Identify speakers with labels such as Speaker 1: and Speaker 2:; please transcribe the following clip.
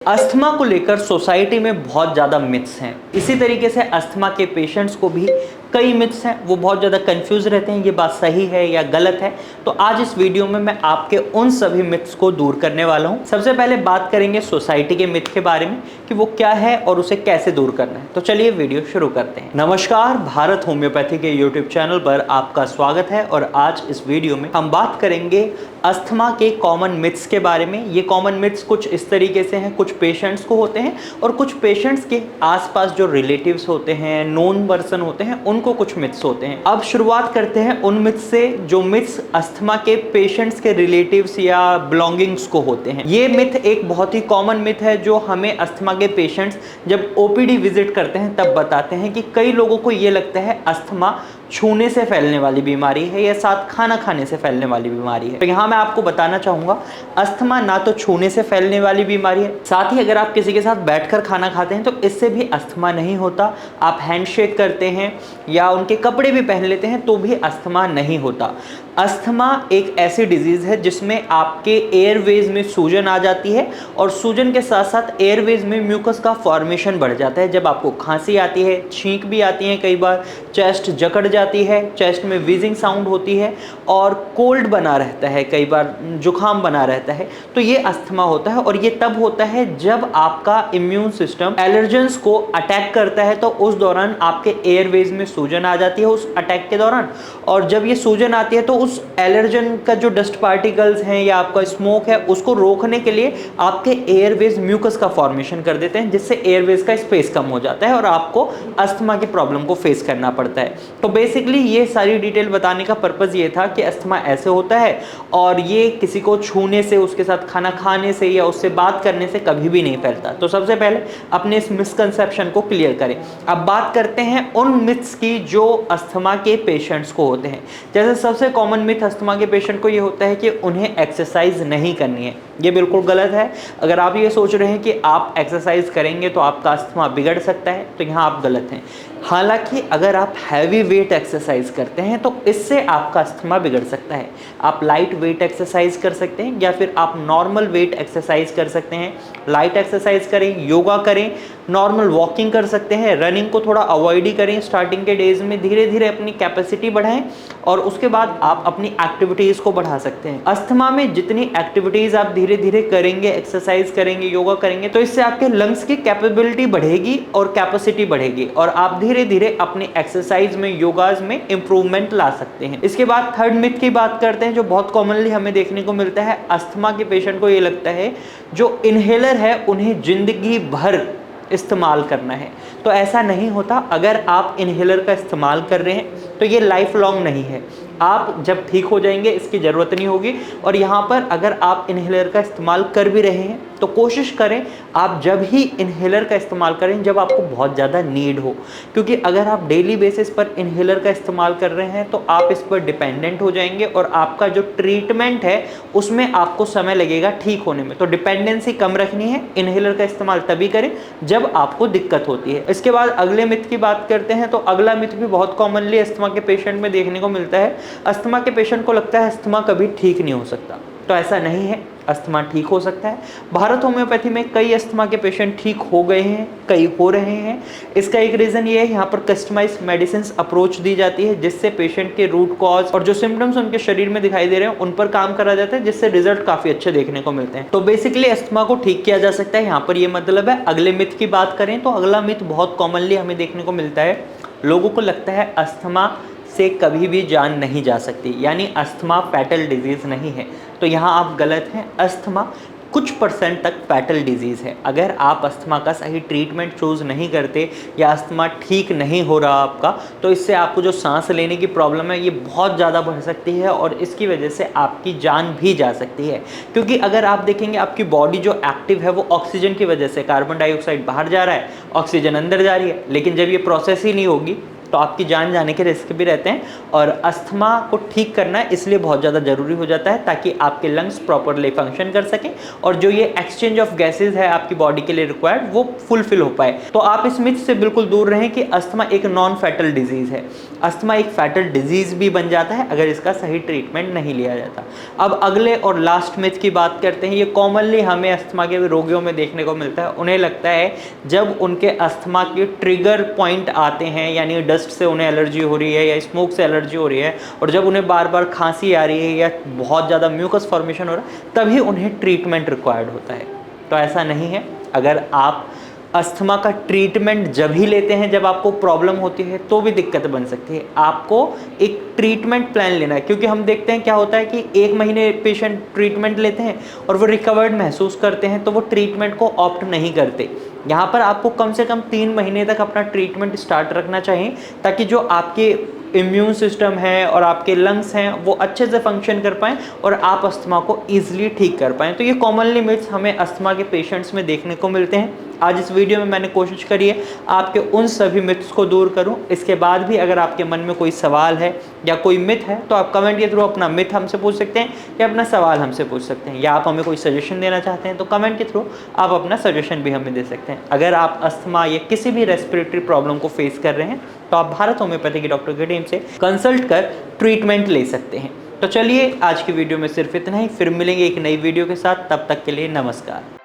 Speaker 1: Asthma को लेकर society में बहुत ज़्यादा मिथ्स हैं। इसी तरीके से अस्थमा के पेशेंट्स को भी कई मिथ्स हैं, वो बहुत ज़्यादा कंफ्यूज रहते हैं ये बात सही है या गलत है। तो आज इस वीडियो में मैं आपके उन सभी मिथ्स को दूर करने वाला हूं। सबसे पहले बात करेंगे सोसाइटी के मिथ के बारे में कि वो क्या है और उसे कैसे दूर करना है। तो चलिए वीडियो शुरू करते हैं। नमस्कार, भारत होम्योपैथी के यूट्यूब चैनल पर आपका स्वागत है और आज इस वीडियो में हम बात करेंगे अस्थमा के कॉमन मिथ्स के बारे में। ये कॉमन मिथ्स कुछ इस तरीके से हैं, कुछ पेशेंट्स को होते हैं और कुछ पेशेंट्स के आसपास जो रिलेटिव्स होते हैं, नोन पर्सन होते हैं, उनको कुछ मिथ्स होते हैं। अब शुरुआत करते हैं उन मिथ्स से जो मिथ्स अस्थमा के पेशेंट्स के रिलेटिव्स या बिलोंगिंग्स को होते हैं। ये मिथ एक बहुत ही कॉमन मिथ है जो हमें अस्थमा के पेशेंट्स जब ओपीडी विजिट करते हैं तब बताते हैं कि कई लोगों को ये लगता है अस्थमा छूने से फैलने वाली बीमारी है या साथ खाना खाने से फैलने वाली बीमारी है। तो यहाँ मैं आपको बताना चाहूँगा, अस्थमा ना तो छूने से फैलने वाली बीमारी है, साथ ही अगर आप किसी के साथ बैठकर खाना खाते हैं तो इससे भी अस्थमा नहीं होता। आप हैंडशेक करते हैं या उनके कपड़े भी पहन लेते हैं तो भी अस्थमा नहीं होता। अस्थमा एक ऐसी डिजीज़ है जिसमें आपके एयरवेज में सूजन आ जाती है और सूजन के साथ साथ एयरवेज में म्यूकस का फॉर्मेशन बढ़ जाता है। जब आपको खांसी आती है, छींक भी आती है, कई बार चेस्ट जकड़ जाती है, चेस्ट में वीजिंग साउंड होती है और कोल्ड बना रहता है, कई बार जुकाम बना रहता है, तो ये अस्थमा होता है। और ये तब होता है जब आपका इम्यून सिस्टम एलर्जेंस को अटैक करता है, तो उस दौरान आपके एयरवेज में सूजन आ जाती है उस अटैक के दौरान। और जब ये सूजन आती है तो उस एलर्जन का जो डस्ट पार्टिकल्स हैं या आपका स्मोक है उसको रोकने के लिए आपके एयरवेज म्यूकस का फॉर्मेशन कर देते हैं, जिससे एयरवेज का स्पेस कम हो जाता है और आपको अस्थमा की प्रॉब्लम को फेस करना पड़ता है। तो बेसिकली ये सारी डिटेल बताने का पर्पज़ ये था कि अस्थमा ऐसे होता है और ये किसी को छूने से, उसके साथ खाना खाने से या उससे बात करने से कभी भी नहीं फैलता। तो सबसे पहले अपने इस मिसकंसेप्शन को क्लियर करें। अब बात करते हैं उन मिथ्स की जो अस्थमा के पेशेंट्स को होते हैं। जैसे सबसे कॉमन मिथ अस्थमा के पेशेंट को ये होता है कि उन्हें एक्सरसाइज नहीं करनी है। ये बिल्कुल गलत है। अगर आप ये सोच रहे हैं कि आप एक्सरसाइज करेंगे तो आपका अस्थमा बिगड़ सकता है, तो यहाँ आप गलत हैं। हालांकि अगर आप हैवी वेट एक्सरसाइज करते हैं तो इससे आपका अस्थमा बिगड़ सकता है। आप लाइट वेट एक्सरसाइज कर सकते हैं या फिर आप नॉर्मल वेट एक्सरसाइज कर सकते हैं। लाइट एक्सरसाइज करें, योगा करें, नॉर्मल वॉकिंग कर सकते हैं, रनिंग को थोड़ा अवॉइड ही करें स्टार्टिंग के डेज में। धीरे धीरे अपनी कैपेसिटी बढ़ाएं और उसके बाद आप अपनी एक्टिविटीज़ को बढ़ा सकते हैं। अस्थमा में जितनी एक्टिविटीज़ आप धीरे धीरे करेंगे, एक्सरसाइज करेंगे, योगा करेंगे, तो इससे आपके लंग्स की कैपेबिलिटी बढ़ेगी और कैपेसिटी बढ़ेगी और आप धीरे धीरे अपनी एक्सरसाइज में, योगाज में इंप्रूवमेंट ला सकते हैं। इसके बाद थर्ड मिथ की बात करते हैं जो बहुत कॉमनली हमें देखने को मिलता है। अस्थमा के पेशेंट को ये लगता है जो इनहेलर है उन्हें जिंदगी भर इस्तेमाल करना है। तो ऐसा नहीं होता। अगर आप इनहेलर का इस्तेमाल कर रहे हैं तो ये लाइफ लॉन्ग नहीं है। आप जब ठीक हो जाएंगे इसकी ज़रूरत नहीं होगी। और यहाँ पर अगर आप इनहेलर का इस्तेमाल कर भी रहे हैं तो कोशिश करें आप जब ही इनहेलर का इस्तेमाल करें जब आपको बहुत ज़्यादा नीड हो, क्योंकि अगर आप डेली बेसिस पर इनहेलर का इस्तेमाल कर रहे हैं तो आप इस पर डिपेंडेंट हो जाएंगे और आपका जो ट्रीटमेंट है उसमें आपको समय लगेगा ठीक होने में। तो डिपेंडेंसी कम रखनी है। इनहेलर का इस्तेमाल तभी करें जब आपको दिक्कत होती है। इसके बाद अगले मिथ की बात करते हैं। तो अगला मिथ भी बहुत कॉमनली अस्थमा के पेशेंट में देखने को मिलता है। अस्थमा के पेशेंट को लगता है अस्थमा कभी ठीक नहीं हो सकता। तो ऐसा नहीं है, अस्थमा ठीक हो सकता है। भारत होम्योपैथी में कई अस्थमा के पेशेंट ठीक हो गए हैं, कई हो रहे हैं। इसका एक रीज़न ये है, यहाँ पर कस्टमाइज मेडिसिन अप्रोच दी जाती है जिससे पेशेंट के रूट कॉज और जो सिम्टम्स उनके शरीर में दिखाई दे रहे हैं उन पर काम करा जाता है, जिससे रिजल्ट काफ़ी अच्छे देखने को मिलते हैं। तो बेसिकली अस्थमा को ठीक किया जा सकता है, यहाँ पर ये मतलब है। अगले मिथ की बात करें तो अगला मिथ बहुत कॉमनली हमें देखने को मिलता है। लोगों को लगता है अस्थमा से कभी भी जान नहीं जा सकती, यानी अस्थमा फैटल डिजीज़ नहीं है। तो यहाँ आप गलत हैं। अस्थमा कुछ परसेंट तक फैटल डिजीज़ है। अगर आप अस्थमा का सही ट्रीटमेंट चूज़ नहीं करते या अस्थमा ठीक नहीं हो रहा आपका, तो इससे आपको जो सांस लेने की प्रॉब्लम है ये बहुत ज़्यादा बढ़ सकती है और इसकी वजह से आपकी जान भी जा सकती है। क्योंकि अगर आप देखेंगे आपकी बॉडी जो एक्टिव है वो ऑक्सीजन की वजह से, कार्बन डाइऑक्साइड बाहर जा रहा है, ऑक्सीजन अंदर जा रही है, लेकिन जब ये प्रोसेस ही नहीं होगी तो आपकी जान जाने के रिस्क भी रहते हैं। और अस्थमा को ठीक करना इसलिए बहुत ज़्यादा ज़रूरी हो जाता है ताकि आपके लंग्स प्रॉपरली फंक्शन कर सकें और जो ये एक्सचेंज ऑफ गैसेज है आपकी बॉडी के लिए रिक्वायर्ड वो फुलफिल हो पाए। तो आप इस मिथ से बिल्कुल दूर रहें कि अस्थमा एक नॉन फैटल डिजीज़ है। अस्थमा एक फैटल डिजीज़ भी बन जाता है अगर इसका सही ट्रीटमेंट नहीं लिया जाता। अब अगले और लास्ट मिथ की बात करते हैं। ये कॉमनली हमें अस्थमा के रोगियों में देखने को मिलता है। उन्हें लगता है जब उनके अस्थमा के ट्रिगर पॉइंट आते हैं, यानी डस्ट से उन्हें एलर्जी हो रही है या स्मोक से एलर्जी हो रही है और जब उन्हें बार बार खांसी आ रही है या बहुत ज़्यादा म्यूकस फॉर्मेशन हो रहा है, तभी उन्हें ट्रीटमेंट रिक्वायर्ड होता है। तो ऐसा नहीं है। अगर आप अस्थमा का ट्रीटमेंट जब ही लेते हैं जब आपको प्रॉब्लम होती है तो भी दिक्कत बन सकती है। आपको एक ट्रीटमेंट प्लान लेना है, क्योंकि हम देखते हैं क्या होता है कि 1 महीने पेशेंट ट्रीटमेंट लेते हैं और वो रिकवर्ड महसूस करते हैं तो वो ट्रीटमेंट को ऑप्ट नहीं करते। यहाँ पर आपको कम से कम 3 महीने तक अपना ट्रीटमेंट स्टार्ट रखना चाहिए ताकि जो आपके इम्यून सिस्टम है और आपके लंग्स हैं वो अच्छे से फंक्शन कर पाएँ और आप अस्थमा को ईजिली ठीक कर पाएँ। तो ये कॉमनली मिथ्स हमें अस्थमा के पेशेंट्स में देखने को मिलते हैं। आज इस वीडियो में मैंने कोशिश करी है आपके उन सभी मिथ्स को दूर करूं। इसके बाद भी अगर आपके मन में कोई सवाल है या कोई मिथ है तो आप कमेंट के थ्रू अपना मिथ हमसे पूछ सकते हैं या अपना सवाल हमसे पूछ सकते हैं, या आप हमें कोई सजेशन देना चाहते हैं तो कमेंट के थ्रू आप अपना सजेशन भी हमें दे सकते हैं। अगर आप अस्थमा या किसी भी रेस्पिरेटरी प्रॉब्लम को फेस कर रहे हैं तो आप भारत होम्योपैथी के डॉक्टर की टीम से कंसल्ट कर ट्रीटमेंट ले सकते हैं। तो चलिए आज की वीडियो में सिर्फ इतना ही, फिर मिलेंगे एक नई वीडियो के साथ। तब तक के लिए नमस्कार।